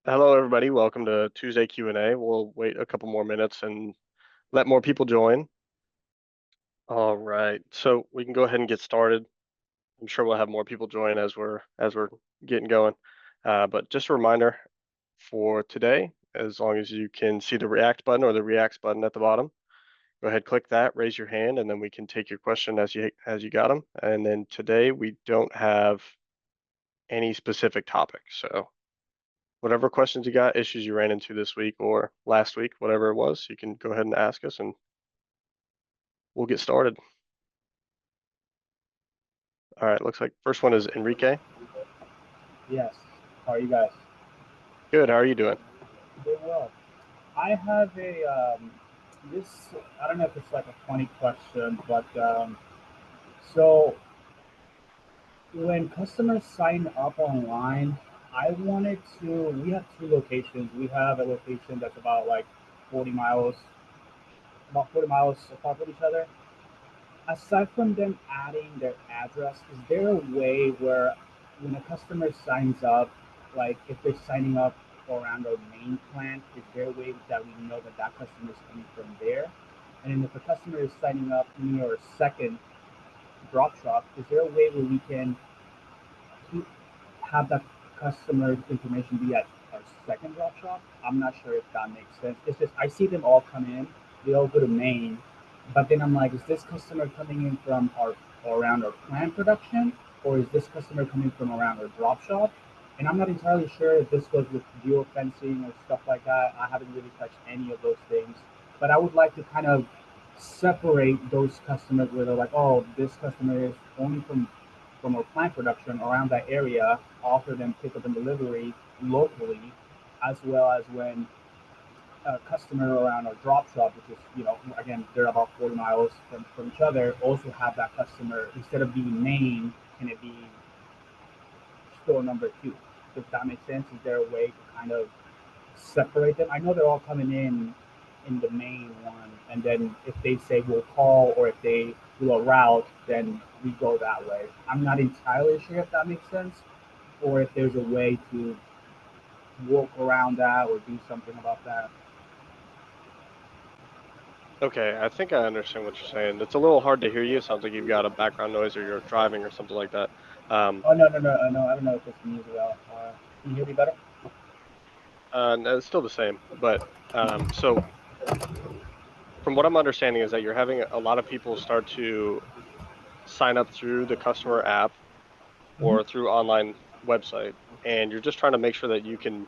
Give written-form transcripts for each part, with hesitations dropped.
Hello, everybody. Welcome to Tuesday Q&A. We'll wait a couple more minutes and let more people join. All right, so we can go ahead and get started. I'm sure we'll have more people join as we're getting going. But just a reminder for today, as long as you can see the React button or the Reacts button at the bottom, go ahead, click that, raise your hand, and then we can take your question as you got them. And then today we don't have any specific topic, so whatever questions you got, issues you ran into this week or last week, whatever it was, you can go ahead and ask us and we'll get started. All right, looks like first one is Enrique. Yes. How are you guys? Good, how are you doing? Doing well. I have this, I don't know if it's like a funny question, but so when customers sign up online, we have two locations. We have a location that's 40 miles, about 40 miles apart from each other. Aside from them adding their address, is there a way where when a customer signs up, like if they're signing up around our main plant, is there a way that we know that that customer is coming from there? And then if a customer is signing up near our second drop shop, is there a way where we can keep, have that customer information be at our second drop shop? I'm not sure if that makes sense. It's just I see them all come in, they all go to main, but then I'm like, is this customer coming in from our around our plant production, or is this customer coming from around our drop shop? And I'm not entirely sure if this goes with geofencing or stuff like that. I haven't really touched any of those things, but I would like to kind of separate those customers where they're like, oh, this customer is only from our plant production around that area, offer them pickup and delivery locally, as well as when a customer around our drop shop, which is, again, they're about 40 miles from each other, also have that customer, instead of being main, can it be store number two? Does that make sense? Is there a way to kind of separate them? I know they're all coming in the main one, and then if they say we'll call or if they do a route, then we go that way. I'm not entirely sure if that makes sense, or if there's a way to work around that or do something about that. Okay, I think I understand what you're saying. It's a little hard to hear you. It sounds like you've got a background noise or you're driving or something like that. Um, Oh, no, no, no, no, I don't know if it's me as well. Can you hear me better? no, it's still the same, but so from what I'm understanding is that you're having a lot of people start to sign up through the customer app Hmm. or through online website, and you're just trying to make sure that you can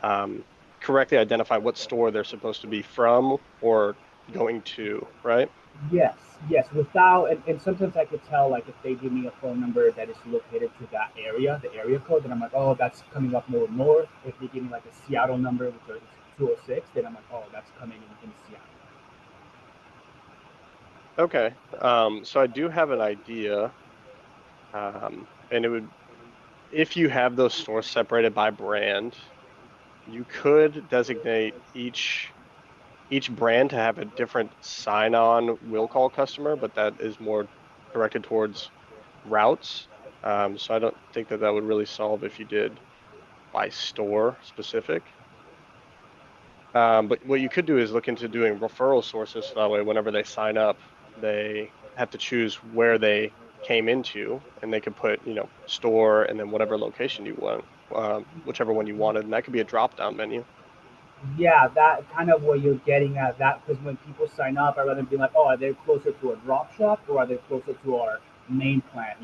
um, correctly identify what store they're supposed to be from or going to, right? Yes, yes. Without, and sometimes I could tell, like, if they give me a phone number that is located to that area, the area code, then I'm like, oh, that's coming up more north. If they give me like a Seattle number, which is 206, then I'm like, oh, that's coming in Seattle. Okay. So I do have an idea, and it would, if you have those stores separated by brand, you could designate each brand to have a different sign-on will call customer, but that is more directed towards routes. So I don't think that that would really solve if you did by store specific. But what you could do is look into doing referral sources. So that way, whenever they sign up, they have to choose where they came into, and they could put, store and then whatever location you want, whichever one you wanted, and that could be a drop-down menu. Yeah, that kind of what you're getting at. That because when people sign up, I'd rather be like, oh, are they closer to a drop shop or are they closer to our main plant?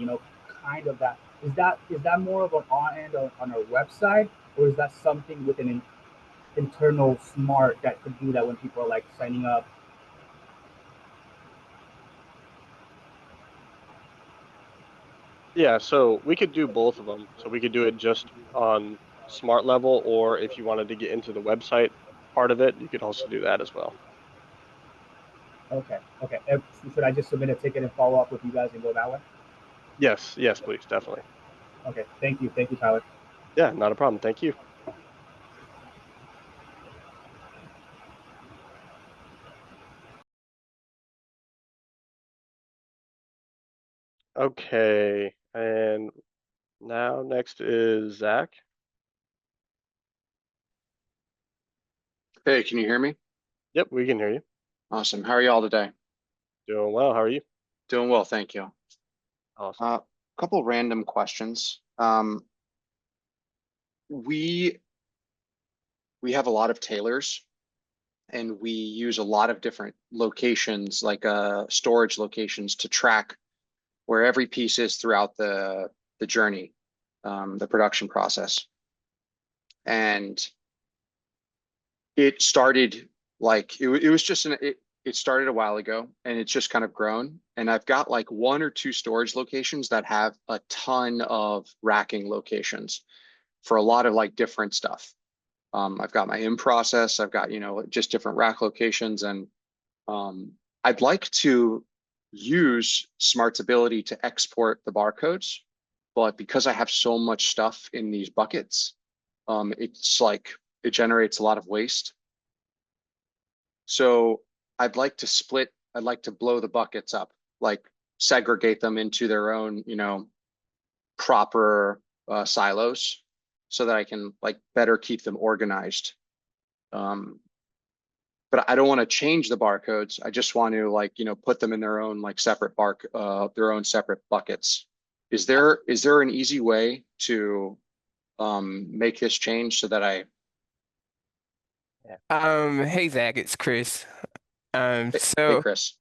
Kind of that. Is that more of an on end on our website, or is that something with an internal smart that could do that when people are like signing up? Yeah, so we could do both of them. So we could do it just on smart level, or if you wanted to get into the website part of it, you could also do that as well. Okay, okay. Should I just submit a ticket and follow up with you guys and go that way? Yes, yes, please, definitely. Okay, thank you, Tyler. Yeah, not a problem. Thank you. Okay, and now next is Zach. Hey, can you hear me? Yep, we can hear you. Awesome. How are you all today? Doing well. How are you? Doing well, thank you. Awesome. A couple random questions. We we have a lot of tailors, and we use a lot of different locations, like storage locations, to track where every piece is throughout the journey, the production process. And it started like it was just it started a while ago, and it's just kind of grown. And I've got like one or two storage locations that have a ton of racking locations for a lot of like different stuff. I've got my in process, I've got, just different rack locations. And I'd like to use Smart's ability to export the barcodes, but because I have so much stuff in these buckets, it's like it generates a lot of waste. So I'd like to blow the buckets up, like segregate them into their own, proper silos so that I can like better keep them organized. Um, but I don't want to change the barcodes. I just want to like, put them in their own like separate their own separate buckets. Is there an easy way to make this change so that I Hey Zach, it's Chris. Um, hey so Chris.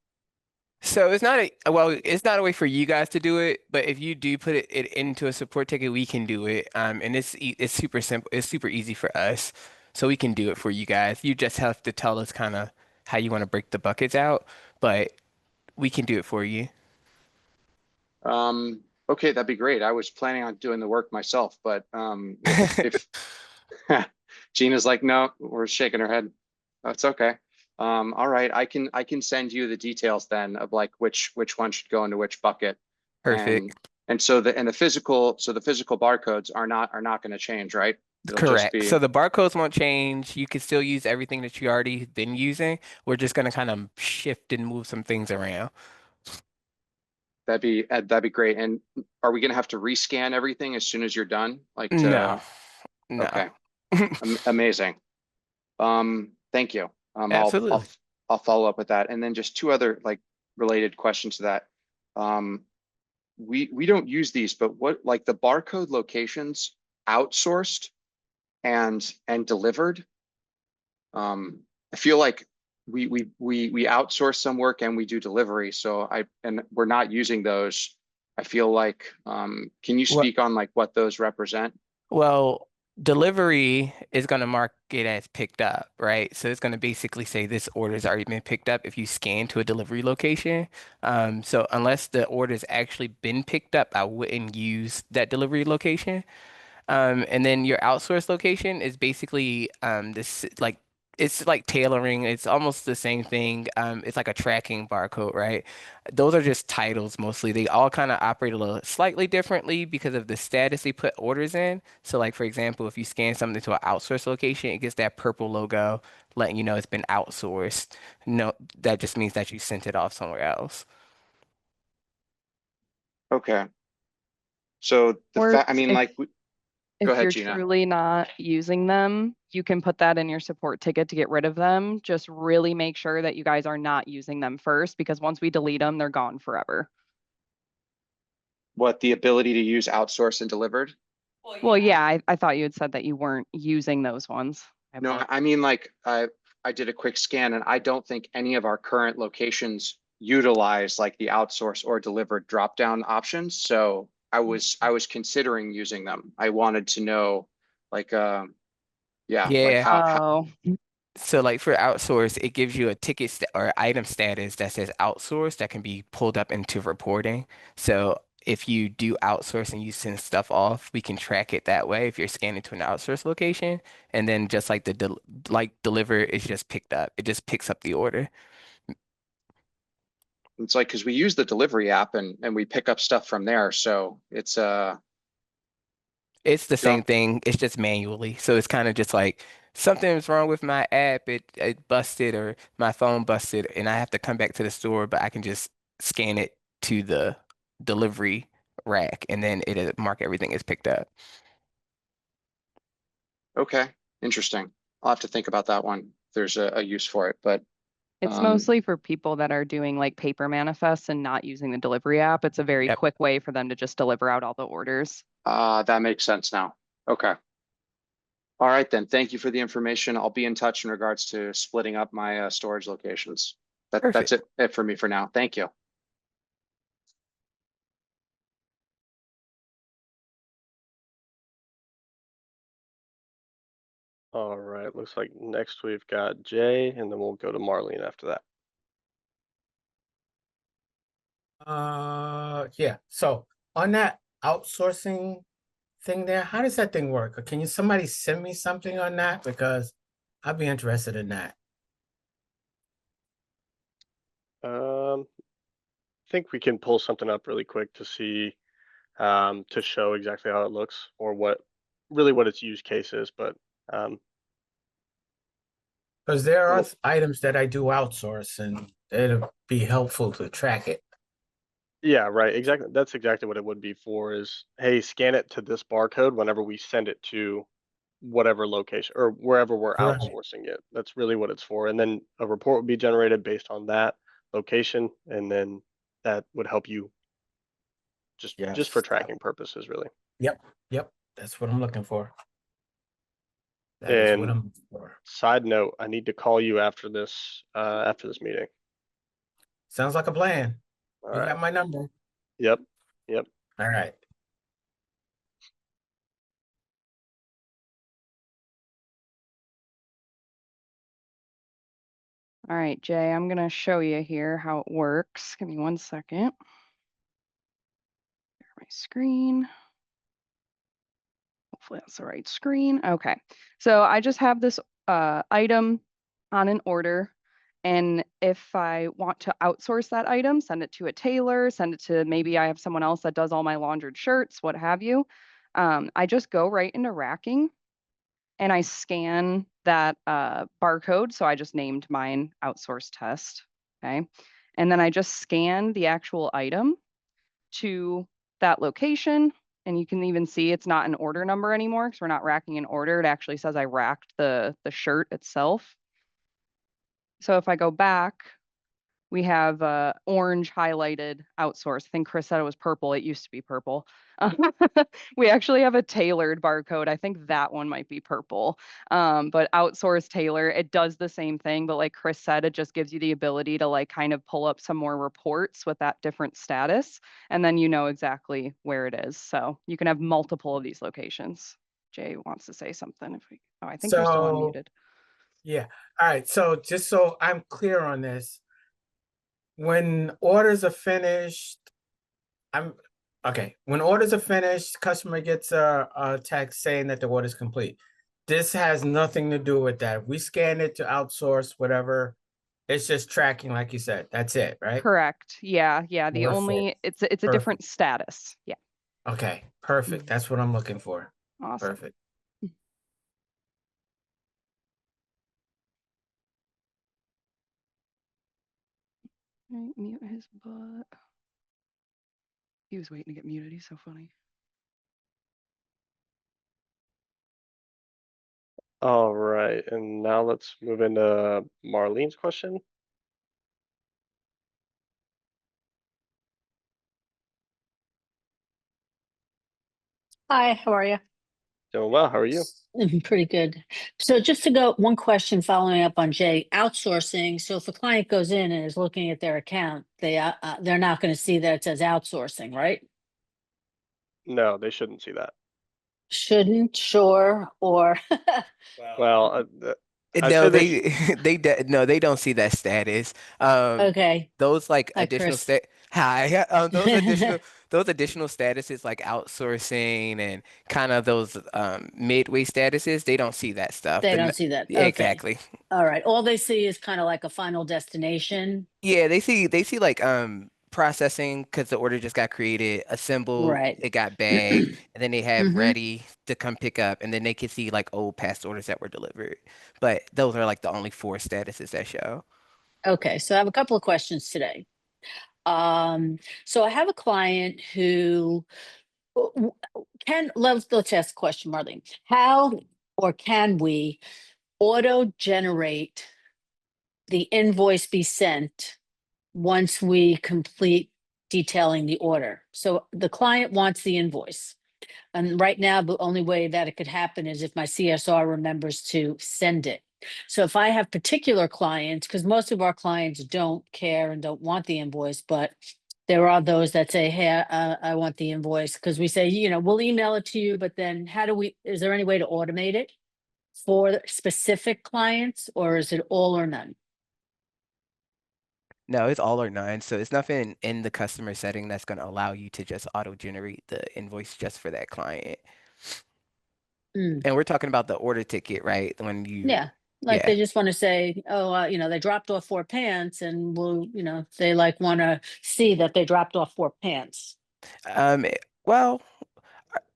so it's not it's not a way for you guys to do it, but if you do put it into a support ticket, we can do it. And it's super simple. It's super easy for us, so we can do it for you guys. You just have to tell us kind of how you want to break the buckets out, but we can do it for you. Okay, that'd be great. I was planning on doing the work myself, but if Gina's like, no, we're shaking her head. That's okay. All right, I can send you the details then of like which one should go into which bucket, and Perfect. the physical barcodes are not going to change, right? It'll just Correct. So be the barcodes won't change. You can still use everything that you already been using. We're just gonna kind of shift and move some things around. that'd be great. And are we going to have to rescan everything as soon as you're done? Like No, to no. Okay, amazing. Thank you. Absolutely. I'll follow up with that. And then just two other like related questions to that. Um, we don't use these, but what like the barcode locations outsourced and delivered? I feel like we outsource some work and we do delivery. So we're not using those. I feel like can you Well, speak on like what those represent? well, delivery is going to mark it as picked up, right? So it's going to basically say this order's already been picked up if you scan to a delivery location. So unless the order's actually been picked up, I wouldn't use that delivery location. And then your outsource location is basically this like it's like tailoring. It's almost the same thing. It's like a tracking barcode, right? Those are just titles mostly. They all kind of operate a little slightly differently because of the status they put orders in. So like for example, if you scan something to an outsource location, it gets that purple logo letting you know it's been outsourced. No, that just means that you sent it off somewhere else. Okay. So Or I mean, if like, go if ahead, you're Gina. truly not using them, you can put that in your support ticket to get rid of them. Just really make sure that you guys are not using them first, because once we delete them, they're gone forever. What, the ability to use outsourced and delivered? Well, yeah, I thought you had said that you weren't using those ones. I No, apologize. I mean, like, I did a quick scan, and I don't think any of our current locations utilize like the outsource or delivered drop down options. So I was considering using them. I wanted to know, like, yeah, like Yeah. how Oh, So like for outsource, it gives you a ticket st or item status that says outsourced that can be pulled up into reporting. So if you do outsource and you send stuff off, we can track it that way if you're scanning to an outsource location. And then just like like deliver is just picked up. It just picks up the order. it's like because we use the delivery app and we pick up stuff from there. So it's It's the you same thing. It's just manually. So it's kind of just like something's wrong with my app. It busted or my phone busted, and I have to come back to the store, but I can just scan it to the delivery rack, and then it'll mark everything as picked up. Okay, interesting. I'll have to think about that one. there's a use for it, but It's mostly for people that are doing like paper manifests and not using the delivery app. It's a very Yep. quick way for them to just deliver out all the orders. that makes sense now. Okay. All right, then. Thank you for the information. I'll be in touch in regards to splitting up my storage locations. That's it for me for now. Thank you. All right, looks like next we've got Jay, and then we'll go to Marlene after that. Yeah. So on that outsourcing thing there, how does that thing work? Or can somebody send me something on that? Because I'd be interested in that. I think we can pull something up really quick to see, to show exactly how it looks or what its use case is. But Because there are well, items that I do outsource and it'll be helpful to track it. yeah, right. Exactly. That's exactly what it would be for is, hey, scan it to this barcode whenever we send it to whatever location or wherever we're Right. outsourcing it. That's really what it's for. And then a report would be generated based on that location. And then that would help you just for Yes. tracking purposes, really. Yep. That's what I'm looking for. That is what And I'm looking for. side note, I need to call you after this meeting. Sounds like a plan. All You right. got my number. Yep. All right. All right, Jay, I'm going to show you here how it works. Give me 1 second. Share my screen. Hopefully that's the right screen. Okay. So I just have this item on an order. And if I want to outsource that item, send it to a tailor, send it to maybe I have someone else that does all my laundered shirts, what have you. I just go right into racking and I scan that barcode. So I just named mine outsource test. Okay. And then I just scan the actual item to that location. And you can even see it's not an order number anymore because we're not racking an order. It actually says I racked the shirt itself. So if I go back, we have orange highlighted outsourced. I think Chris said it was purple. It used to be purple. We actually have a tailored barcode. I think that one might be purple. But outsourced tailor, it does the same thing. But like Chris said, it just gives you the ability to like kind of pull up some more reports with that different status. And then you know exactly where it is. So you can have multiple of these locations. Jay wants to say something. Oh, I think you're still unmuted. Yeah. All right. So just so I'm clear on this, when orders are finished, when orders are finished, customer gets a text saying that the order is complete. This has nothing to do with that. We scan it to outsource, whatever. It's just tracking, like you said. That's it, right? Correct. Yeah. The Perfect. only it's a different status. Yeah. Okay. Perfect. That's what I'm looking for. Awesome. Perfect. Right, mute his butt. He was waiting to get muted. He's so funny. All right. And now let's move into Marlene's question. Hi, how are you? Doing well. How are you? Pretty good. So just to go, one question following up on Jay, outsourcing. So if a client goes in and is looking at their account, they're not going to see that it says outsourcing, right? No, they shouldn't see that. Shouldn't, sure, or Well, I'd No, say they don't see that status. okay. Those like Hi, additional Chris. those additional statuses like outsourcing and kind of those midway statuses, they don't see that stuff. They don't see that. Yeah, Okay. exactly. All right. All they see is kind of like a final destination. Yeah, they see like processing because the order just got created, assembled, Right. it got bagged, and then they have Mhm. ready to come pick up, and then they can see like old past orders that were delivered. But those are like the only 4 statuses that show. Okay. So I have a couple of questions today. So I have a client who let's ask the question, Marlene. How or can we auto-generate the invoice be sent once we complete detailing the order. So the client wants the invoice. And right now, the only way that it could happen is if my CSR remembers to send it. So if I have particular clients, because most of our clients don't care and don't want the invoice, but there are those that say, hey, I want the invoice, because we say, we'll email it to you, but then is there any way to automate it for specific clients, or is it all or none? No, it's all or none. So it's nothing in the customer setting that's going to allow you to just auto-generate the invoice just for that client. Mm. And we're talking about the order ticket, right? When you, Yeah, like they just want to say, oh, they dropped off 4 pants, and they like want to see that they dropped off 4 pants. Well,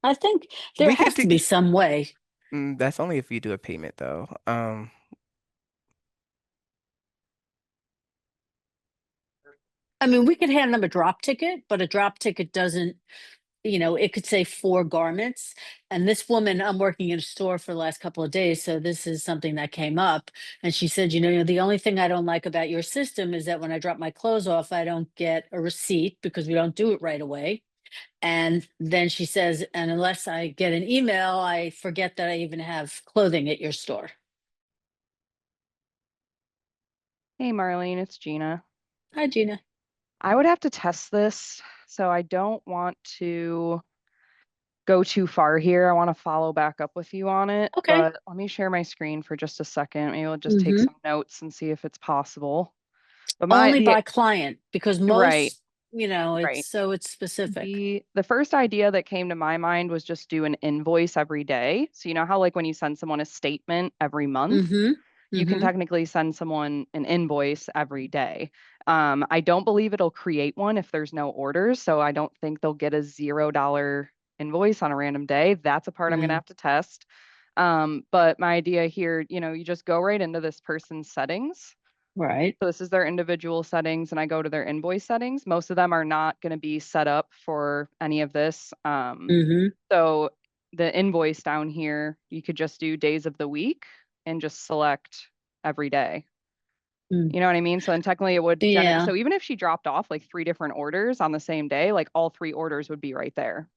I think there we could has to do, be some way. that's only if you do a payment though. I mean, we could hand them a drop ticket, but a drop ticket doesn't, it could say 4 garments. And this woman, I'm working in a store for the last couple of days, so this is something that came up. And she said, the only thing I don't like about your system is that when I drop my clothes off, I don't get a receipt because we don't do it right away. And then she says, and unless I get an email, I forget that I even have clothing at your store. Hey, Marlene, it's Gina. Hi, Gina. I would have to test this, so I don't want to go too far here. I want to follow back up with you on it, Okay. but let me share my screen for just a second. Maybe we'll just take Mhm. some notes and see if it's possible. But Only by client, because Right. most, it's Right. so it's specific. The first idea that came to my mind was just do an invoice every day. So you know how like when you send someone a statement every month, Mm-hmm. you can Mm-hmm. technically send someone an invoice every day. I don't believe it'll create one if there's no orders, so I don't think they'll get a $0 invoice on a random day. That's a part I'm gonna have to test. But my idea here, you just go right into this person's settings. Right. So this is their individual settings, and I go to their invoice settings. Most of them are not going to be set up for any of this. Mm-hmm. So the invoice down here, you could just do days of the week and just select every day. Mm. You know what I mean? So then technically it would generate. Yeah. So even if she dropped off like 3 different orders on the same day, like all 3 orders would be right there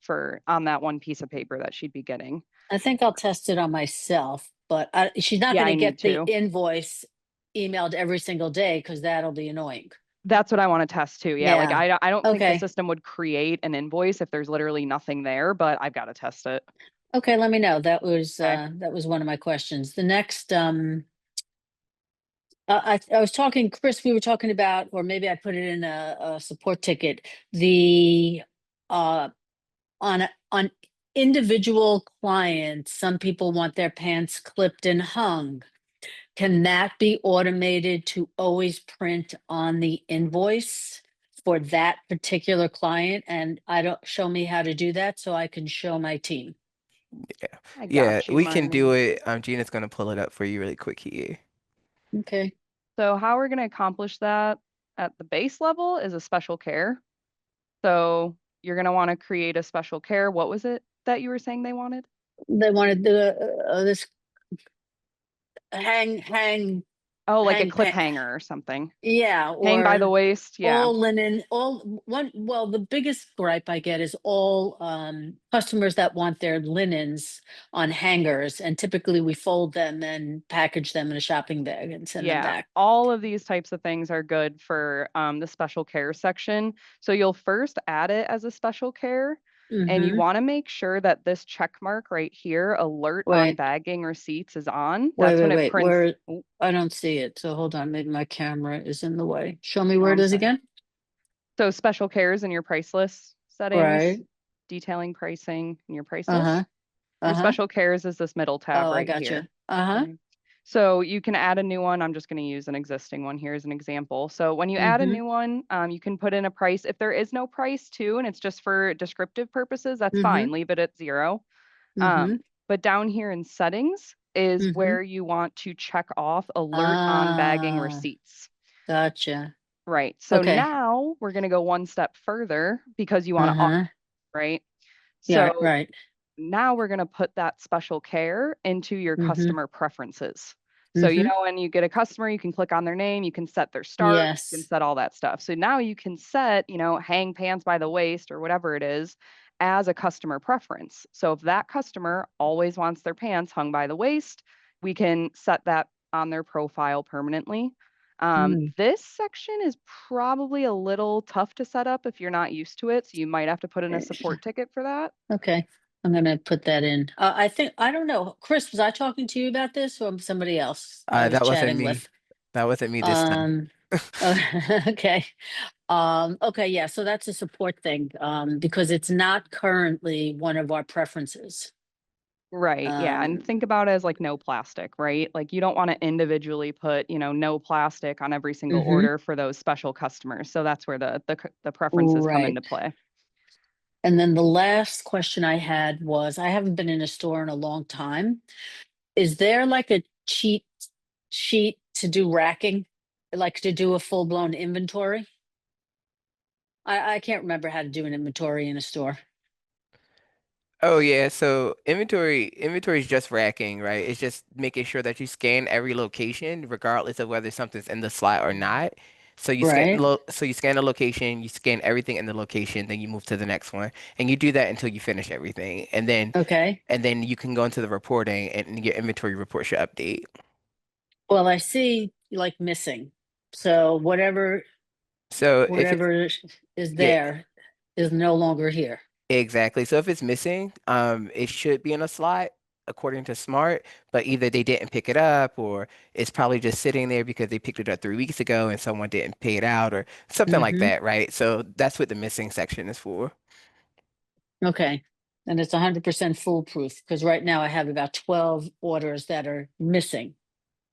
on that one piece of paper that she'd be getting. I think I'll test it on myself, but she's not Yeah, going I to get need the to. invoice emailed every single day, because that'll be annoying. That's what I want to test too. Yeah, like Yeah. I don't think the Okay. system would create an invoice if there's literally nothing there, but I've got to test it. Okay, let me know. That was Okay. that was one of my questions. The next, I was talking, Chris, we were talking about, or maybe I put it in a support ticket, the on individual clients, some people want their pants clipped and hung. Can that be automated to always print on the invoice for that particular client? And show me how to do that so I can show my team. I yeah, got you, we can do Marlene. it. Gina's gonna pull it up for you really quick here. Okay. So how we're going to accomplish that at the base level is a special care. So you're going to want to create a special care. What was it that you were saying they wanted? They wanted this hang. Oh, like a hang, clip hang hanger or something. Yeah, Hang by the or waist. Yeah. all linen, well, the biggest gripe I get is all customers that want their linens on hangers, and typically we fold them and package them in a shopping bag and send them Yeah, back. all of these types of things are good for the special care section. So you'll first add it as a special care, and you Mm-hmm. want to make sure that this check mark right here, alert on Wait, bagging receipts, is on. wait, That's when wait, it wait. prints. Where Oh, I don't see it. So hold on, maybe my camera is in the way. Show me oh, where it I'm is sorry. again. So special cares in your price list settings, Right. detailing pricing in your price Uh-huh. list. Your special cares is this middle tab Oh, I right got you. here. Uh-huh. Okay. So you can add a new one. I'm just going to use an existing one here as an example. So when you add a Mm-hmm. new one, you can put in a price. If there is no price too, and it's just for descriptive purposes, that's Mm-hmm. fine. Leave it at 0. Mm-hmm. But down here in settings is Mm-hmm. where you want to check off alert on bagging Ah, receipts. gotcha. Right. So Okay. now we're going to go one step further because you want to, Uh-huh. right? Yeah, So right. now we're going to put that special care into your Mm-hmm. customer preferences. So, you Mhm. know, when you get a customer, you can click on their name, you can set their start, you can Yes. set all that stuff. So now you can set, you know, hang pants by the waist or whatever it is as a customer preference. So if that customer always wants their pants hung by the waist, we can set that on their profile permanently. Mm, This section is probably a little tough to set up if you're not used to it. So you might have to put in a support ticket for that. Okay, I'm gonna put that in. I think, I don't know, Chris, was I talking to you about this or somebody else I was That wasn't chatting me. with? That wasn't me this time. Okay. Okay, yeah, so that's a support thing, because it's not currently one of our preferences. Right. Yeah. And think about it as like no plastic, right? Like you don't want to individually put, you know, no plastic on every single Mhm. order for those special customers. So that's where the preferences come Right. into play. And then the last question I had was, I haven't been in a store in a long time. Is there like a cheat sheet to do racking? Like to do a full-blown inventory? I can't remember how to do an inventory in a store. Oh yeah, so inventory is just racking, right? It's just making sure that you scan every location, regardless of whether something's in the slot or not. So Right. you scan the location, you scan everything in the location, then you move to the next one, and you do that until you finish everything, Okay. and then you can go into the reporting, and your inventory report should update. Well, I see like missing. So So if it's whatever is yeah, there is no longer here. exactly. So if it's missing, it should be in a slot according to Smart, but either they didn't pick it up or it's probably just sitting there because they picked it up 3 weeks ago and someone didn't pay it out or something like Hmm. that, right? So that's what the missing section is for. Okay. And it's 100% foolproof because right now I have about 12 orders that are missing.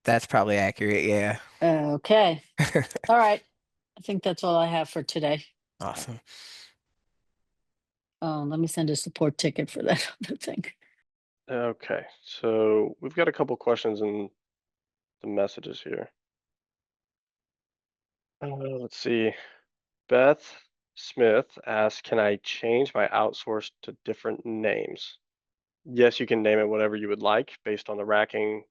That's probably accurate, yeah. Okay. All right. I think that's all I have for today. Awesome. Oh, let me send a support ticket for that other thing. Okay, so we've got a couple questions in the messages here. Let's see. Beth Smith asks, can I change my outsourced to different names? Yes, you can name it whatever you would like based on the racking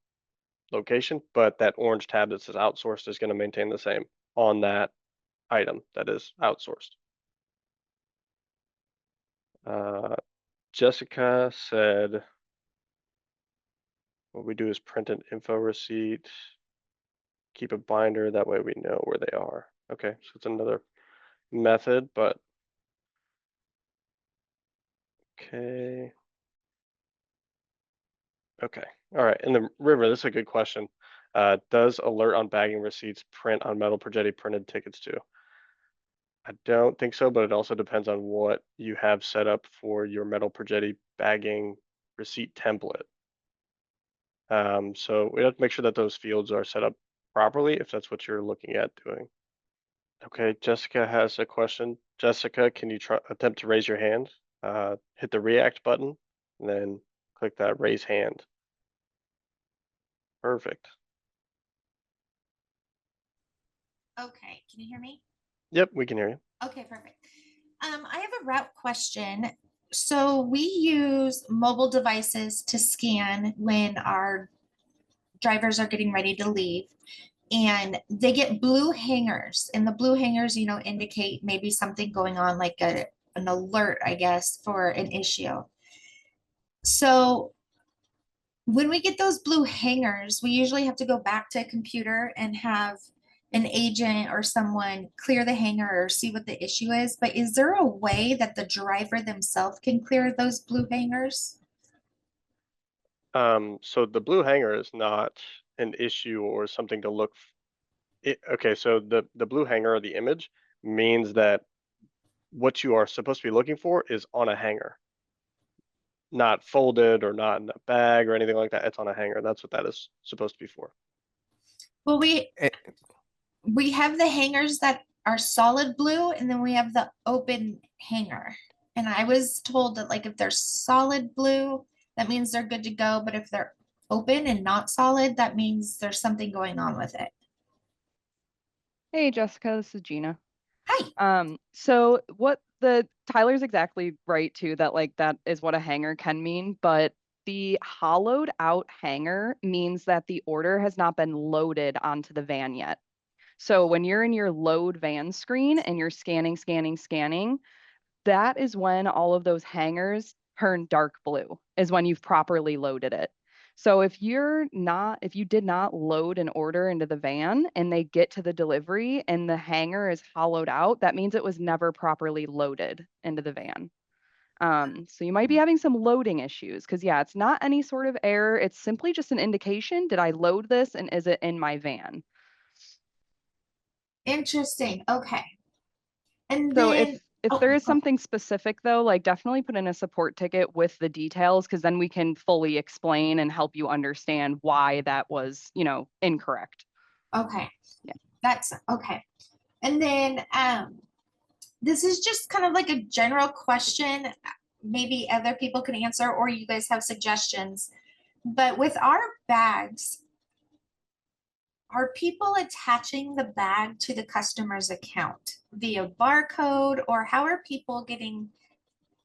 location, but that orange tab that says outsourced is going to maintain the same on that item that is outsourced. Jessica said, what we do is print an info receipt, keep a binder, that way we know where they are. Okay, so it's another method, but okay. Okay, all right. And the River, this is a good question. Does alert on bagging receipts print on metal Progetti printed tickets too? I don't think so, but it also depends on what you have set up for your metal Progetti bagging receipt template. So we have to make sure that those fields are set up properly if that's what you're looking at doing. Okay, Jessica has a question. Jessica, can you attempt to raise your hand? Hit the react button and then click that raise hand. Perfect. Okay, can you hear me? Yep, we can hear you. Okay, perfect. I have a route question. So we use mobile devices to scan when our drivers are getting ready to leave. And they get blue hangers, and the blue hangers, indicate maybe something going on, like an alert, I guess, for an issue. So when we get those blue hangers, we usually have to go back to a computer and have an agent or someone clear the hanger or see what the issue is. But is there a way that the driver themselves can clear those blue hangers? So the blue hanger is not an issue or something to look. Okay, so the blue hanger or the image means that what you are supposed to be looking for is on a hanger, not folded or not in a bag or anything like that. It's on a hanger. That's what that is supposed to be for. Well, we Eh, we have the hangers that are solid blue, and then we have the open hanger. And I was told that, like, if they're solid blue, that means they're good to go. But if they're open and not solid, that means there's something going on with it. Hey, Jessica, this is Gina. Hi. So what Tyler's exactly right too, that like that is what a hanger can mean, but the hollowed out hanger means that the order has not been loaded onto the van yet. So when you're in your load van screen and you're scanning, that is when all of those hangers turn dark blue, is when you've properly loaded it. So if you did not load an order into the van and they get to the delivery and the hanger is hollowed out, that means it was never properly loaded into the van. So you might be having some loading issues because, yeah, it's not any sort of error. It's simply just an indication. Did I load this and is it in my van? Interesting. Okay. And So then, if there is something specific though, like definitely put in a support ticket with the details because then we can fully explain and help you understand why that was, incorrect. okay. Yeah. That's okay. And then this is just kind of like a general question. Maybe other people can answer or you guys have suggestions. But with our bags, are people attaching the bag to the customer's account via barcode, or how are people getting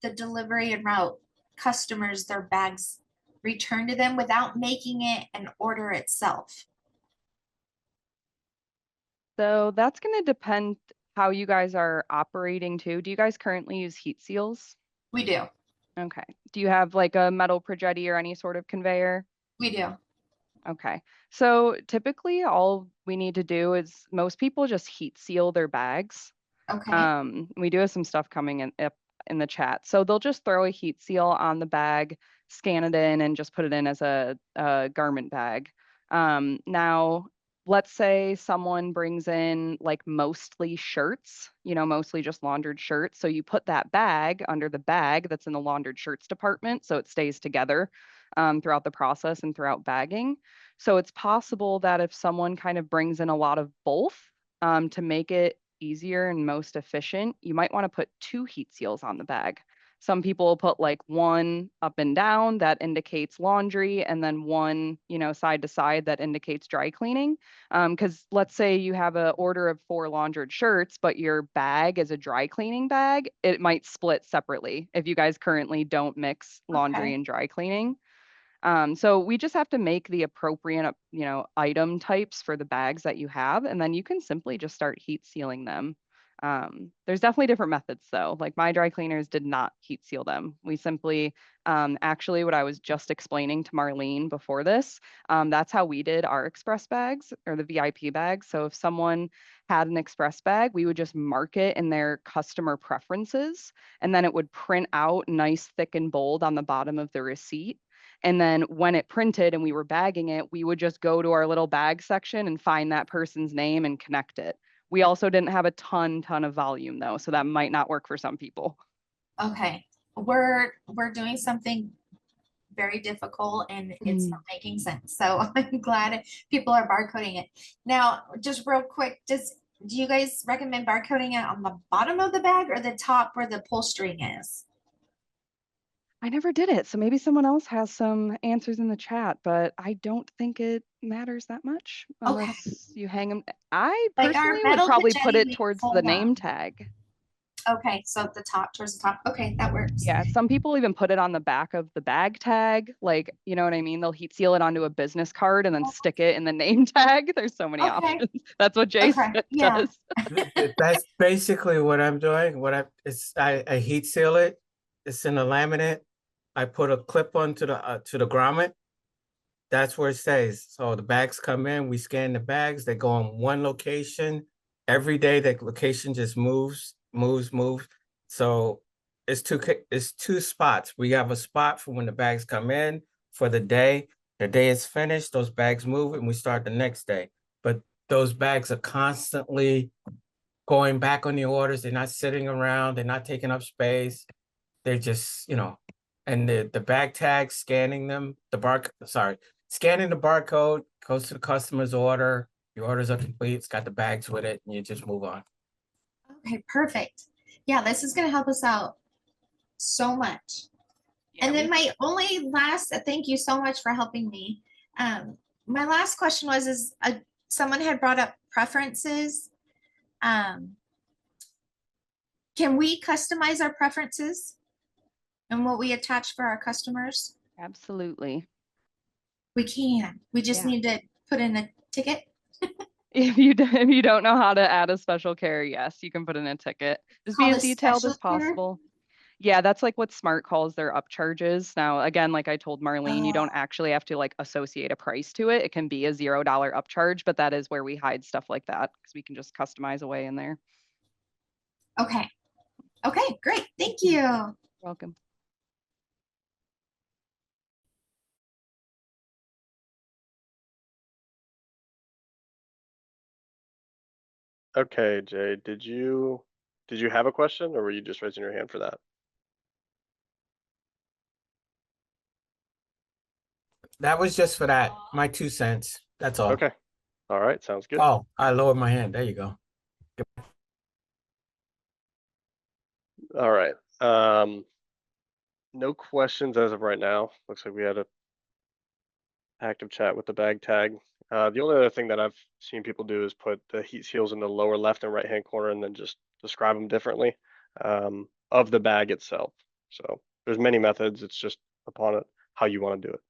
the delivery and route customers their bags returned to them without making it an order itself? So that's going to depend how you guys are operating too. Do you guys currently use heat seals? We do. Okay. Do you have like a metal projetti or any sort of conveyor? We do. Okay. So typically all we need to do is most people just heat seal their bags. Okay. We do have some stuff coming in up in the chat. So they'll just throw a heat seal on the bag, scan it in, and just put it in as a garment bag. Now, let's say someone brings in like mostly shirts, mostly just laundered shirts. So you put that bag under the bag that's in the laundered shirts department, so it stays together throughout the process and throughout bagging. So it's possible that if someone kind of brings in a lot of both to make it easier and most efficient, you might want to put 2 heat seals on the bag. Some people will put like one up and down that indicates laundry, and then one, side to side that indicates dry cleaning. Because let's say you have an order of 4 laundered shirts, but your bag is a dry cleaning bag, it might split separately if you guys currently don't mix laundry Okay. and dry cleaning. So we just have to make the appropriate, item types for the bags that you have, and then you can simply just start heat sealing them. There's definitely different methods though. Like my dry cleaners did not heat seal them. We simply, actually what I was just explaining to Marlene before this, that's how we did our express bags or the VIP bags. So if someone had an express bag, we would just mark it in their customer preferences, and then it would print out nice, thick and bold on the bottom of the receipt. And then when it printed and we were bagging it, we would just go to our little bag section and find that person's name and connect it. We also didn't have a ton of volume though, so that might not work for some people. Okay. We're doing something very difficult and it's not making sense. So I'm glad people are barcoding it. Now, just real quick, do you guys recommend barcoding it on the bottom of the bag or the top where the pull string is? I never did it, so maybe someone else has some answers in the chat, but I don't think it matters that much unless you hang them. I Like our personally would metal probably put Pagetti, it we towards fold the up. name tag. Okay, so the top, towards the top. Okay, that works. Yeah, some people even put it on the back of the bag tag. Like, you know what I mean? They'll heat seal it onto a business card and then stick it in the name tag. There's so many Okay. options. That's what Jason Yeah. does. That's basically what I'm doing. I heat seal it. It's in a laminate. I put a clip onto the grommet. That's where it stays. So the bags come in, we scan the bags, they go in one location. Every day that location just moves. So it's two spots. We have a spot for when the bags come in for the day. The day is finished, those bags move and we start the next day. But those bags are constantly going back on the orders. They're not sitting around, they're not taking up space. They're just, and the bag tags, scanning them, scanning the barcode, goes to the customer's order. Your orders are complete, it's got the bags with it, and you just move on. Okay, perfect. Yeah, this is going to help us out so much. Yeah, and then my only last, thank you so much for helping me. My last question was, someone had brought up preferences. Can we customize our preferences and what we attach for our customers? Absolutely. We can. We just Yeah. need to put in a ticket. If you don't know how to add a special care, yes, you can put in a ticket. Just be Call as it detailed as special care? possible. Yeah, that's like what Smart calls their upcharges. Now, again, like I told Marlene, you don't Oh, actually have to like associate a price to it. It can be a $0 upcharge, but that is where we hide stuff like that because we can just customize away in there. okay. Okay, great. Thank you. Welcome. Okay, Jay, did you have a question or were you just raising your hand for that? That was just for that, my 2 cents. That's all. Okay. All right, sounds good. Oh, I lowered my hand. There you go. All right. No questions as of right now. Looks like we had a active chat with the bag tag. The only other thing that I've seen people do is put the heat seals in the lower left and right hand corner and then just describe them differently of the bag itself. So there's many methods. It's just upon it how you want to do it.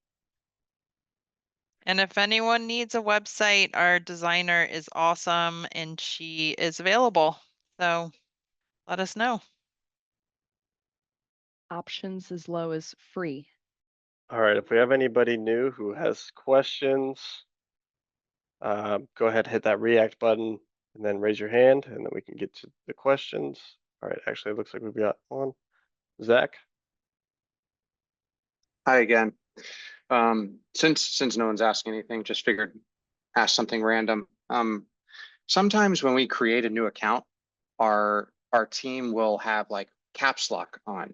And if anyone needs a website, our designer is awesome and she is available. So let us know. Options as low as free. All right. If we have anybody new who has questions, go ahead, hit that react button and then raise your hand and then we can get to the questions. All right. Actually, it looks like we've got one. Zach. Hi again. Since no one's asking anything, just figured ask something random. Sometimes when we create a new account, our team will have like caps lock on,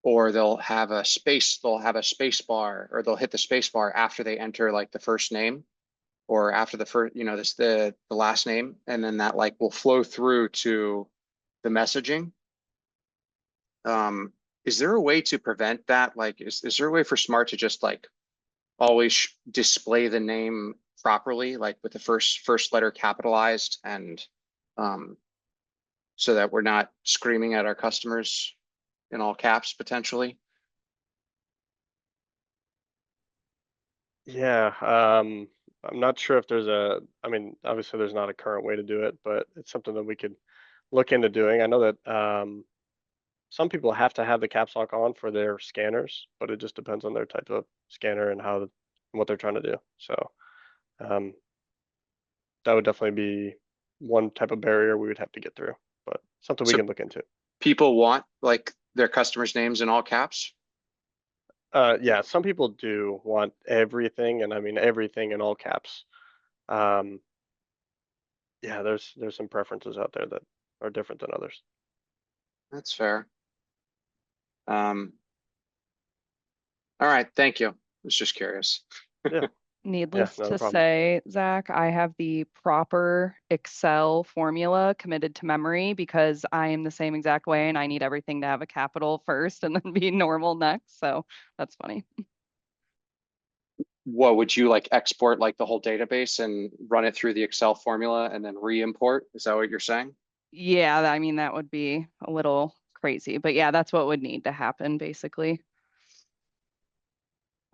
or they'll have a space bar, or they'll hit the space bar after they enter like the first name, or after the first, the last name, and then that like will flow through to the messaging. Is there a way to prevent that? Like, is there a way for Smart to just like always display the name properly, like with the first letter capitalized, and so that we're not screaming at our customers in all caps potentially? Yeah, I'm not sure if there's I mean, obviously there's not a current way to do it, but it's something that we could look into doing. I know that some people have to have the caps lock on for their scanners, but it just depends on their type of scanner and what they're trying to do. So um, that would definitely be one type of barrier we would have to get through, but something we So can look into. people want like their customers' names in all caps? Yeah, some people do want everything, and I mean everything in all caps. Um, yeah, there's some preferences out there that are different than others. That's fair. All right, thank you. I was just curious. Yeah, Needless not a to problem. say, Zach, I have the proper Excel formula committed to memory because I am the same exact way and I need everything to have a capital first and then be normal next. So that's funny. What would you like export like the whole database and run it through the Excel formula and then re-import? Is that what you're saying? Yeah, I mean, that would be a little crazy, but yeah, that's what would need to happen basically.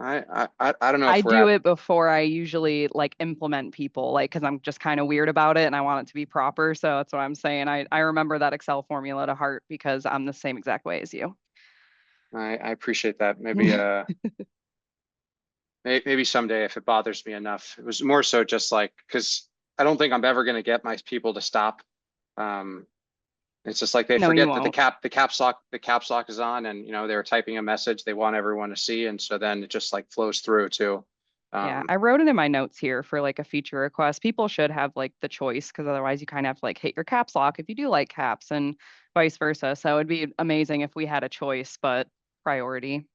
I don't know I if we're do at, it before I usually like implement people, like, because I'm just kind of weird about it and I want it to be proper. So that's what I'm saying. I remember that Excel formula to heart because I'm the same exact way as you. I appreciate that. Maybe maybe someday if it bothers me enough. It was more so just like because I don't think I'm ever going to get my people to stop. It's just like they No, you forget that won't. the caps lock is on, and they were typing a message they want everyone to see, and so then it just like flows through to. Yeah, I wrote it in my notes here for like a feature request. People should have like the choice because otherwise you kind of have to like hit your caps lock if you do like caps and vice versa. So it'd be amazing if we had a choice, but priority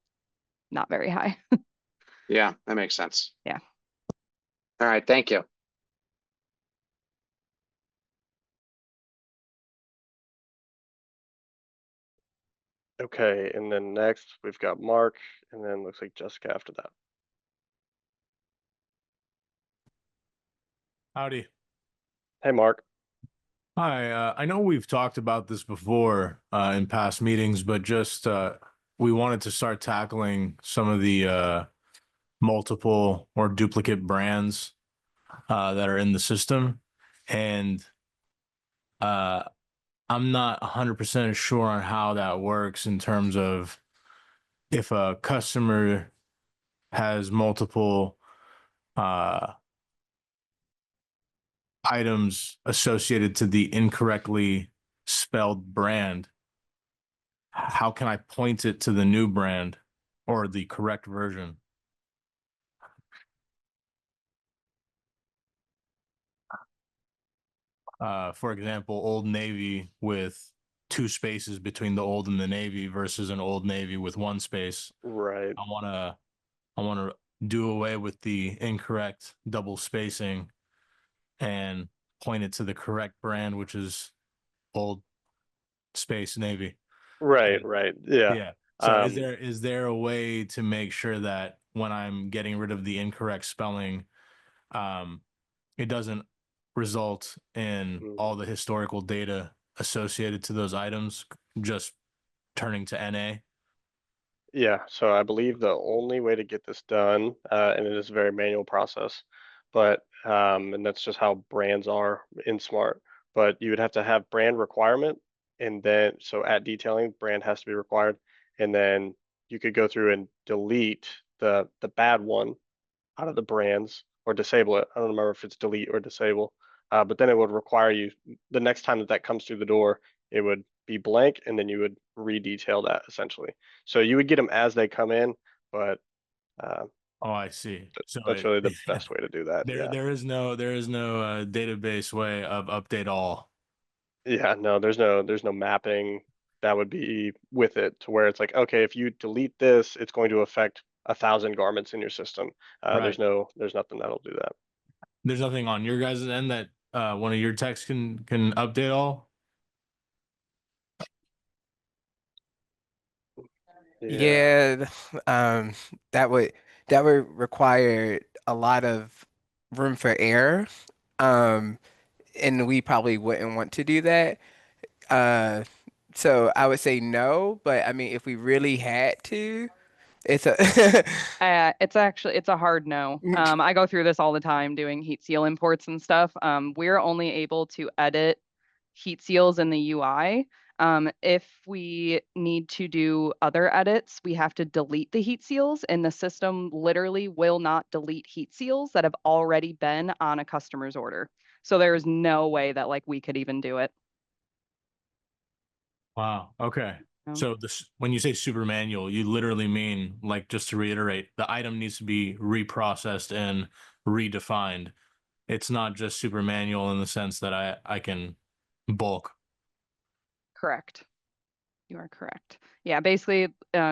not very high. Yeah, that makes sense. Yeah. All right, thank you. Okay, and then next we've got Mark, and then looks like Jessica after that. Howdy. Hey, Mark. Hi, I know we've talked about this before in past meetings, but just we wanted to start tackling some of the multiple or duplicate brands that are in the system, and I'm not 100% sure on how that works in terms of if a customer has multiple items associated to the incorrectly spelled brand, how can I point it to the new brand or the correct version? For example, Old Navy with 2 spaces between the old and the navy versus an Old Navy with 1 space. Right. I wanna do away with the incorrect double spacing and point it to the correct brand, which is Old Space Navy. Right. And Right. Yeah. yeah. So Um, is there a way to make sure that when I'm getting rid of the incorrect spelling, um, it doesn't result in all the historical data associated to those items just turning to NA? Yeah, so I believe the only way to get this done, and it is a very manual process, but and that's just how brands are in Smart. But you would have to have brand requirement, and then so at detailing, brand has to be required, and then you could go through and delete the bad one out of the brands or disable it. I don't remember if it's delete or disable, but then it would require you the next time that that comes through the door, it would be blank, and then you would redetail that essentially. So you would get them as they come in, but uh, Oh, I see. So that's it, really the best way to do that. Yeah. there is no database way of update all. Yeah. No, there's no mapping that would be with it to where it's like, okay, if you delete this, it's going to affect 1,000 garments in your system. Right. There's nothing that'll do that. There's nothing on your guys' end that one of your techs can update all. Yeah. Yeah, that would require a lot of room for error. Um, and we probably wouldn't want to do that. Uh, so I would say no, but I mean, if we really had to, it's a It's a hard no. Mm. I go through this all the time doing heat seal imports and stuff. We're only able to edit heat seals in the UI. If we need to do other edits, we have to delete the heat seals, and the system literally will not delete heat seals that have already been on a customer's order. So there is no way that like we could even do it. Wow. Okay. No. So this, when you say super manual, you literally mean, like, just to reiterate, the item needs to be reprocessed and redefined. It's not just super manual in the sense that I can bulk. Correct. You are correct. Yeah, basically,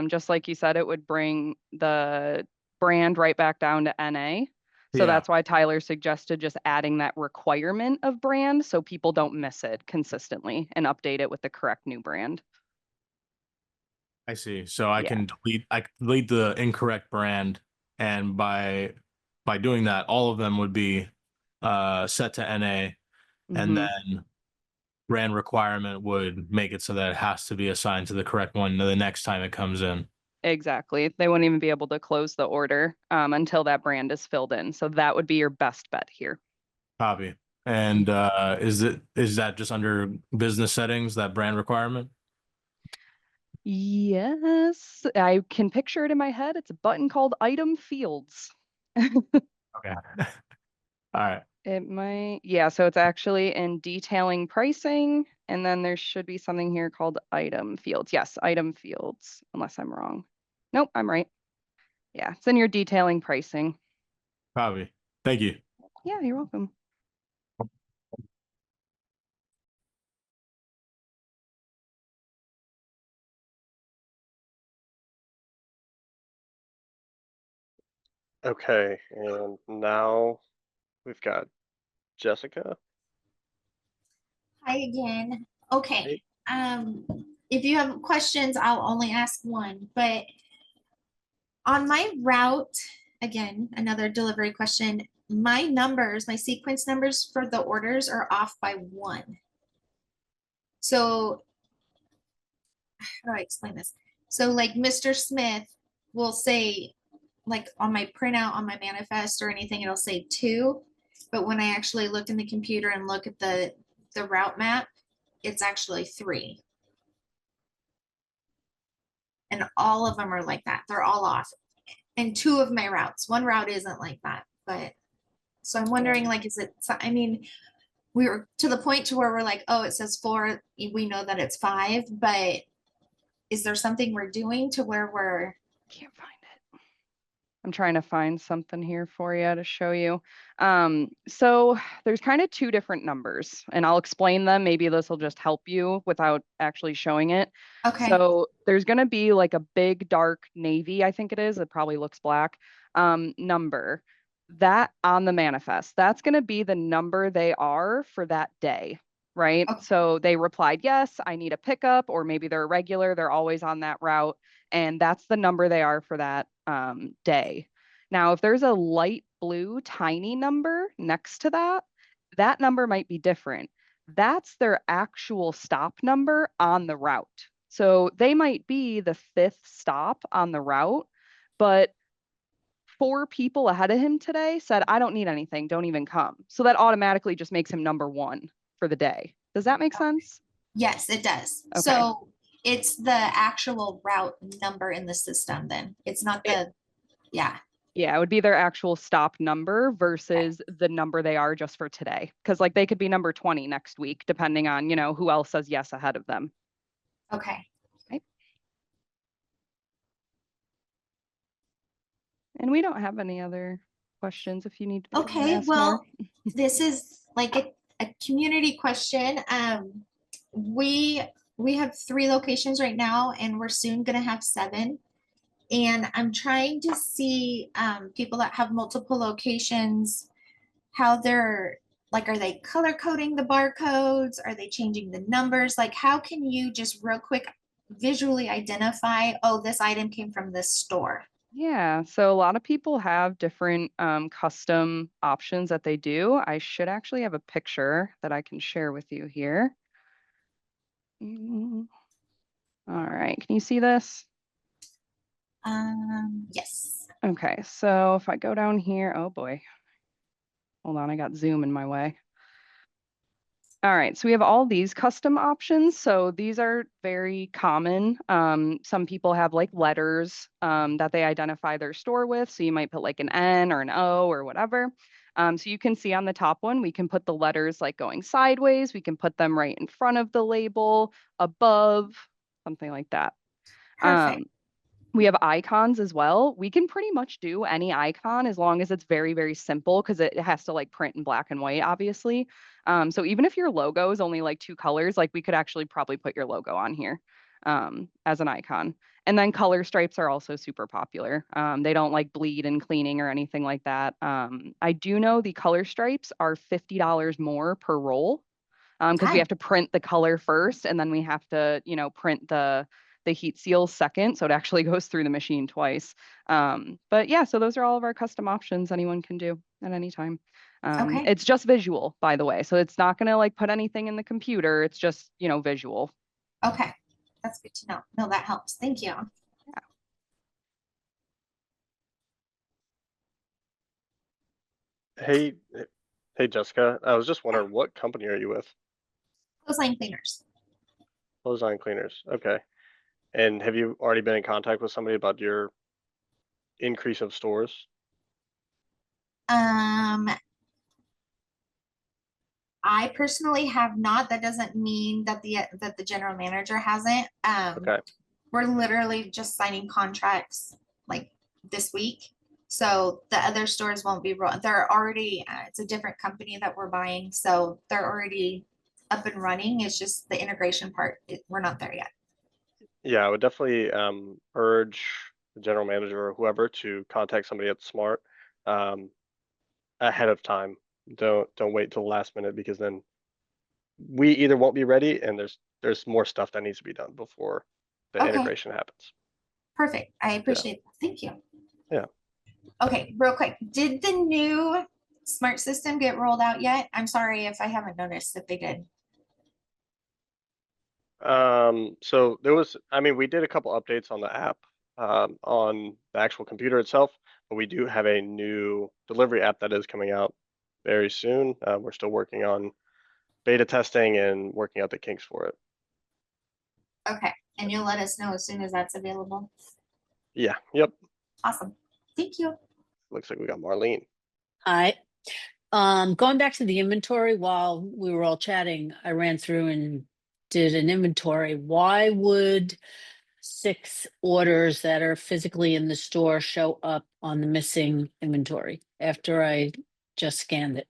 just like you said, it would bring the brand right back down to NA. So Yeah, that's why Tyler suggested just adding that requirement of brand so people don't miss it consistently and update it with the correct new brand. I see. So Yeah. I can delete the incorrect brand, and by doing that, all of them would be set to NA, and Mhm. then brand requirement would make it so that it has to be assigned to the correct one the next time it comes in. Exactly. They wouldn't even be able to close the order until that brand is filled in. So that would be your best bet here. Copy. And is that just under business settings, that brand requirement? Yes, I can picture it in my head. It's a button called item fields. Okay. All right. It might, yeah, so it's actually in detailing pricing, and then there should be something here called item fields. Yes, item fields, unless I'm wrong. Nope, I'm right. Yeah, it's in your detailing pricing. Copy. Thank you. Yeah, you're welcome. Okay, and now we've got Jessica. Hi again. Hey. Okay. If you have questions, I'll only ask one. But on my route, again, another delivery question. My numbers, my sequence numbers for the orders are off by 1. So how do I explain this? So like Mr. Smith will say like on my printout on my manifest or anything, it'll say 2. But when I actually look in the computer and look at the route map, it's actually 3. And all of them are like that. They're all off. And 2 of my routes. One route isn't like that, but so I'm wondering, like, is it, I mean, we were to the point to where we're like, oh, it says 4, we know that it's 5, but is there something we're doing to where we're, Can't find it. I'm trying to find something here for you to show you. So there's kind of 2 different numbers, and I'll explain them. Maybe this will just help you without actually showing it. okay, So there's going to be like a big dark navy, I think it is. It probably looks black. Number that on the manifest, that's going to be the number they are for that day, right? Okay. So they replied, yes, I need a pickup, or maybe they're a regular, they're always on that route. And that's the number they are for that day. Now, if there's a light blue tiny number next to that, that number might be different. That's their actual stop number on the route. So they might be the 5th stop on the route, but 4 people ahead of him today said, I don't need anything, don't even come. So that automatically just makes him number 1 for the day. Does that make sense? yes, it does. Okay. So it's the actual route number in the system then. It's not the, yeah. Yeah, it would be their actual stop number versus the number they are just for today. Because like they could be number 20 next week, depending on, you know, who else says yes ahead of them. Okay. Right. And we don't have any other questions if you need to Okay, ask well, more. this is like a community question. We have 3 locations right now, and we're soon gonna have 7. And I'm trying to see people that have multiple locations, how they're like, are they color coding the barcodes? Are they changing the numbers? Like, how can you just real quick visually identify, oh, this item came from this store? Yeah, so a lot of people have different custom options that they do. I should actually have a picture that I can share with you here. All right, can you see this? Yes. Okay, so if I go down here, oh boy. Hold on, I got Zoom in my way. All right, so we have all these custom options. So these are very common. Some people have like letters that they identify their store with. So you might put like an N or an O or whatever. So you can see on the top one, we can put the letters like going sideways. We can put them right in front of the label, above, something like that. Perfect. We have icons as well. We can pretty much do any icon as long as it's very, very simple because it has to like print in black and white, obviously. So even if your logo is only like 2 colors, like we could actually probably put your logo on here as an icon. And then color stripes are also super popular. They don't like bleed in cleaning or anything like that. I do know the color stripes are $50 more per roll because we have to print the color first and then we have to, you know, print the heat seal second, so it actually goes through the machine twice. But yeah, so those are all of our custom options anyone can do at any time. Okay. It's just visual, by the way, so it's not going to like put anything in the computer. It's just, you know, visual. Okay, that's good to know. No, that helps. Thank you. Hey, hey, Jessica. I was just wondering, what company are you with? Clothesline cleaners. Clothesline Cleaners. Okay. And have you already been in contact with somebody about your increase of stores? I personally have not. That doesn't mean that the general manager hasn't. Okay. We're literally just signing contracts like this week. So the other stores won't be they're already it's a different company that we're buying, so they're already up and running. It's just the integration part, we're not there yet. Yeah, I would definitely urge the general manager or whoever to contact somebody at Smart ahead of time. Don't wait till the last minute, because then we either won't be ready and there's more stuff that needs to be done before the Okay. integration happens. Perfect. I appreciate that. Thank you. Yeah. Okay, real quick. Did the new smart system get rolled out yet? I'm sorry if I haven't noticed if they did. So there was, I mean, we did a couple updates on the app, on the actual computer itself, but we do have a new delivery app that is coming out very soon. We're still working on beta testing and working out the kinks for it. Okay, and you'll let us know as soon as that's available. Yeah, yep. Awesome. Thank you. Looks like we got Marlene. Hi. Going back to the inventory, while we were all chatting, I ran through and did an inventory. Why would 6 orders that are physically in the store show up on the missing inventory after I just scanned it?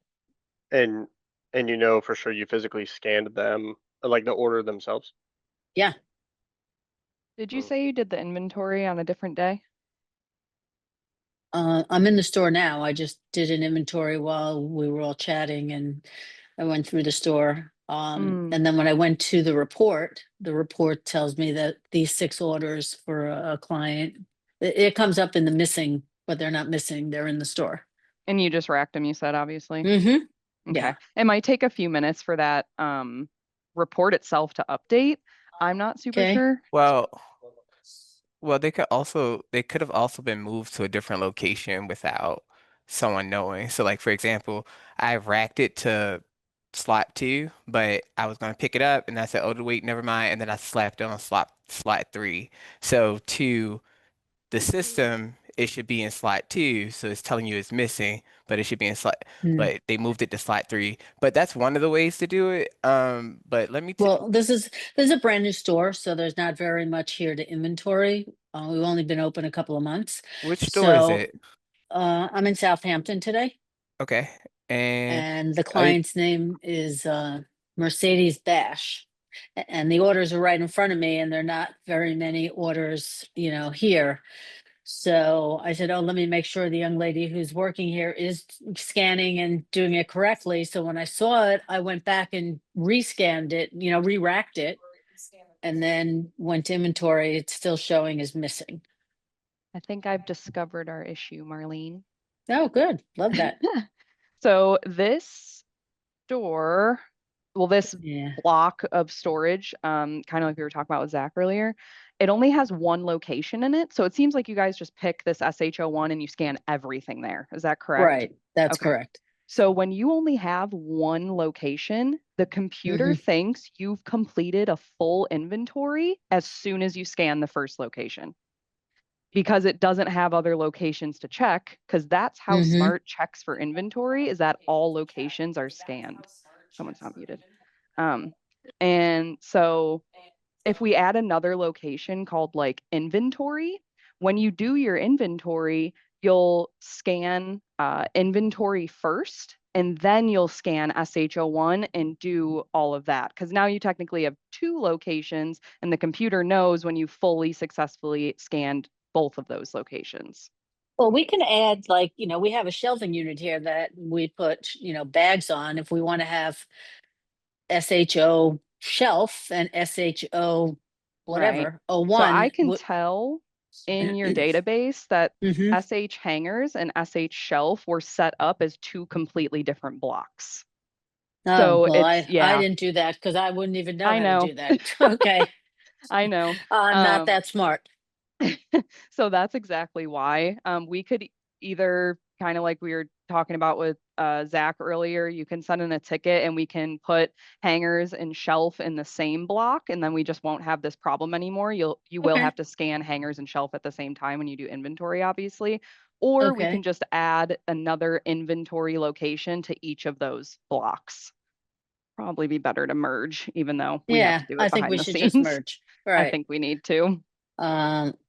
And you know for sure you physically scanned them, like the order themselves? Yeah. Did you Mm. say you did the inventory on a different day? I'm in the store now. I just did an inventory while we were all chatting and I went through the store. And then when I went to the report tells me that these 6 orders for a client, it comes up in the missing, but they're not missing. They're in the store. And you just racked them, you said, obviously. Mm-hmm. Okay. Yeah. It might take a few minutes for that report itself to update. I'm not super Okay. sure. Well, they could have also been moved to a different location without someone knowing. So like for example, I racked it to slot 2, but I was gonna pick it up and I said, oh wait, never mind. And then I slapped it on slot 3. So to the system, it should be in slot 2, so it's telling you it's missing, but it should be in slot, but they moved it to slot 3. But that's one of the ways to do it. But let me Well, this is a brand new store, so there's not very much here to inventory. We've only been open a couple of months. which store is So it? I'm in Southampton today, Okay. And and the are you, client's name is Mercedes Bash. And the orders are right in front of me, and they're not very many orders, here. So I said, oh, let me make sure the young lady who's working here is scanning and doing it correctly. So when I saw it, I went back and rescanned it, re-racked it, and then went to inventory. It's still showing as missing. I think I've discovered our issue, Marlene. Oh, good. Love that. So this store, well, this Yeah. block of storage, kind of like we were talking about with Zach earlier, it only has one location in it. So it seems like you guys just pick this SHO1 and you scan everything there. Is that correct? Right. That's Okay. correct. So when you only have one location, the computer thinks you've completed a full inventory as soon as you scan the first location, because it doesn't have other locations to check, because that's how Smart checks for inventory, is that all locations are scanned. Someone's not muted. And so if we add another location called like inventory, when you do your inventory, you'll scan inventory first, and then you'll scan SHO1 and do all of that. Because now you technically have 2 locations, and the computer knows when you fully successfully scanned both of those locations. Well, we can add, like, we have a shelving unit here that we put, bags on if we want to have SHO shelf and SHO whatever, So 01. I can tell in your database that SH hangers and SH shelf were set up as 2 completely different blocks. Oh, So well, it's, I didn't do that because I wouldn't even know I how know. to do that. Okay. I know. I'm not that smart. So that's exactly why. We could either, kind of like we were talking about with Zach earlier, you can send in a ticket and we can put hangers and shelf in the same block, and then we just won't have this problem anymore. You will have to scan hangers and shelf at the same time when you do inventory, obviously. Or we can just add another inventory location to each of those blocks. Probably be better to merge, even though we have to do it I think behind we the should scenes. just merge. Right. I think we need to.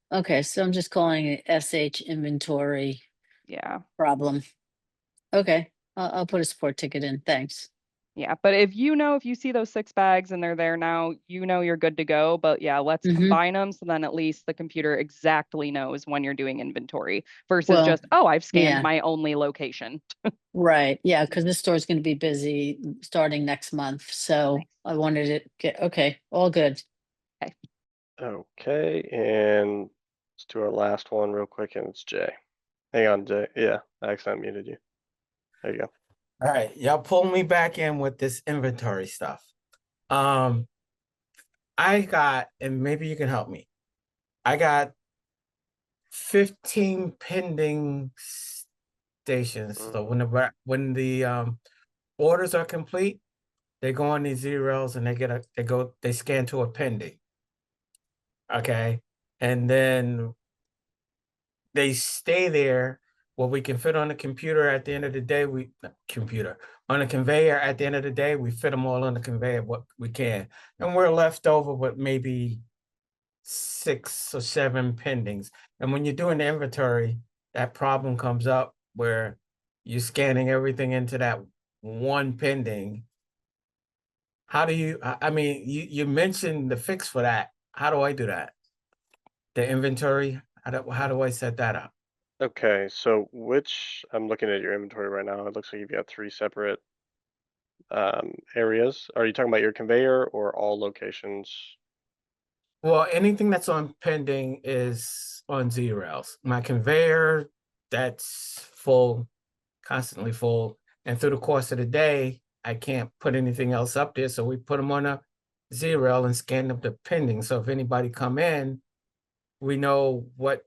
Okay, so I'm just calling it SH inventory Yeah. problem. Okay, I'll put a support ticket in. Thanks. Yeah, but if you see those 6 bags and they're there now, you're good to go. But yeah, let's combine them, so then at least the computer exactly knows when you're doing inventory versus just, oh, I've scanned my only location. Right. Yeah, because this store is going to be busy starting next month. So I wanted it get okay, all good. Okay, and let's do our last one real quick, and it's Jay. Hang on, Jay. Yeah, I accidentally muted you. There you go. All right, y'all pull me back in with this inventory stuff. I got, and maybe you can help me. I got 15 pending stations. So when the orders are complete, they go on these zeros and they scan to a pending. Okay. And then they stay there. What we can fit on the computer at the end of the day, on a conveyor at the end of the day, we fit them all on the conveyor what we can. And we're left over with maybe 6 or 7 pendings. And when you're doing the inventory, that problem comes up where you're scanning everything into that one pending. How do you, I mean, you mentioned the fix for that. How do I do that? The inventory, how do I set that up? Okay, so I'm looking at your inventory right now. It looks like you've got 3 separate areas. Are you talking about your conveyor or all locations? Well, anything that's on pending is on Z-Rails. My conveyor, that's full, constantly full. And through the course of the day, I can't put anything else up there. So we put them on a Z-Rail and scan them to pending. So if anybody come in, we know what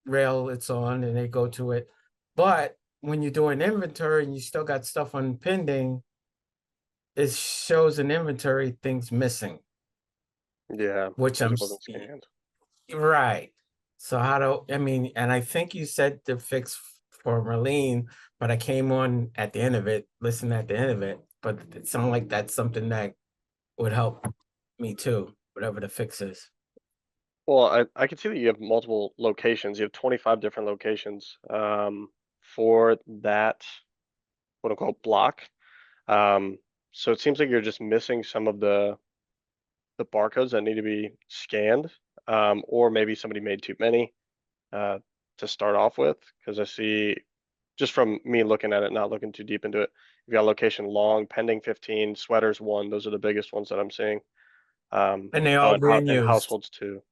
rail it's on and they go to it. But when you're doing inventory and you still got stuff on pending, it shows an inventory things missing, Yeah, which because I'm it wasn't scanned. right. So I mean, and I think you said the fix for Marlene, but I came on at the end of it, listened at the end of it, but it sounded like that's something that would help me too, whatever the fix is. Well, I can see that you have multiple locations. You have 25 different locations for that quote unquote block. So it seems like you're just missing some of the barcodes that need to be scanned, or maybe somebody made too many to start off with. Because I see, just from me looking at it, not looking too deep into it, you've got location long, pending 15, sweaters 1. Those are the biggest ones that I'm seeing. And they all being And used. households 2.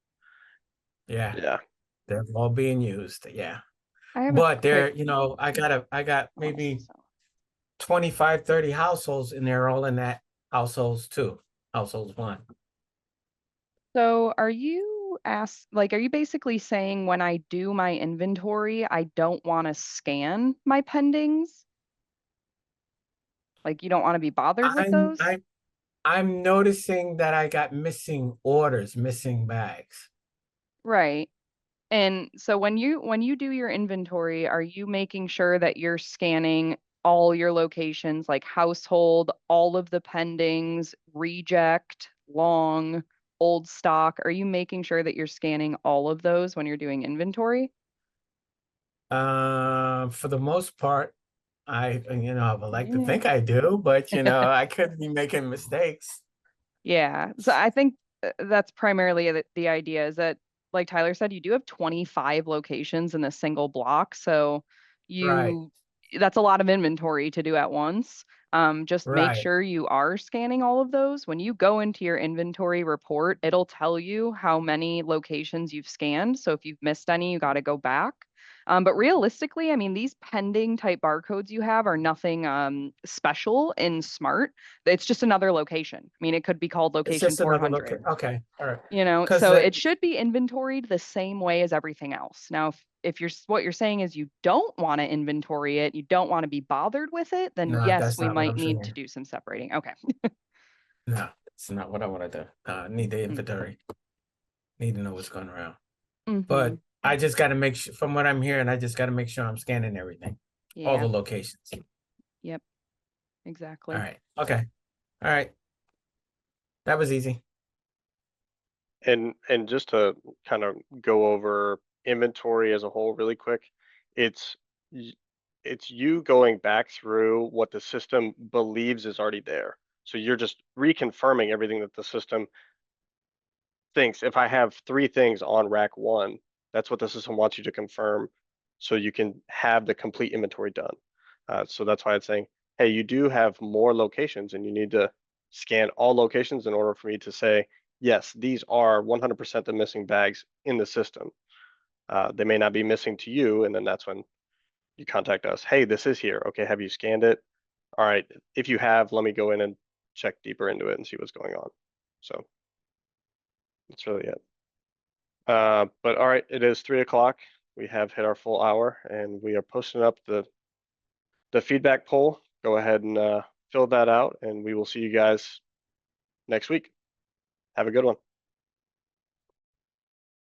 Yeah, Yeah. they're all being used. Yeah. I have a But they're, quick. you know, I got maybe so. 25, 30 households and they're all in that households 2, households 1. So are you are you basically saying when I do my inventory, I don't want to scan my pendings? Like you don't want to be bothered with I'm those? I'm I'm noticing that I got missing orders, missing bags. Right. And so when you do your inventory, are you making sure that you're scanning all your locations like household, all of the pendings, reject, long, old stock? Are you making sure that you're scanning all of those when you're doing inventory? For the most part, I would like to Yeah. think I do, but I could be making mistakes. Yeah. So I think that's primarily the idea is that, like Tyler said, you do have 25 locations in a single block. So Right, that's a lot of inventory to do at once. Just make right. sure you are scanning all of those. When you go into your inventory report, it'll tell you how many locations you've scanned. So if you've missed any, you got to go back. But realistically, I mean, these pending type barcodes you have are nothing special in Smart. It's just another location. I mean, it could be called It's location just another 400, look. Okay, all right. Because so it should be inventoried the same way as everything else. Now, if what you're saying is you don't want to inventory it, you don't want to be bothered with it, then no, yes, that's we not what might I'm need to saying. do some separating. Okay. No, it's not what I want to do. Need the Mm. inventory. Need to know what's going around. But Mm-hmm. I just got to make sure, from what I'm hearing, I just got to make sure I'm scanning everything, all Yeah. the locations. Yep. All Exactly. right. Okay. All right. That was easy. And just to kind of go over inventory as a whole really quick, it's y- it's you going back through what the system believes is already there. So you're just reconfirming everything that the system thinks. If I have 3 things on rack 1, that's what the system wants you to confirm so you can have the complete inventory done. So that's why it's saying, hey, you do have more locations and you need to scan all locations in order for me to say, yes, these are 100% the missing bags in the system. They may not be missing to you, and then that's when you contact us. Hey, this is here. Okay, have you scanned it? All right, if you have, let me go in and check deeper into it and see what's going on. So that's really it. But all right, it is 3 o'clock. We have hit our full hour, and we are posting up the feedback poll. Go ahead and fill that out, and we will see you guys next week. Have a good one.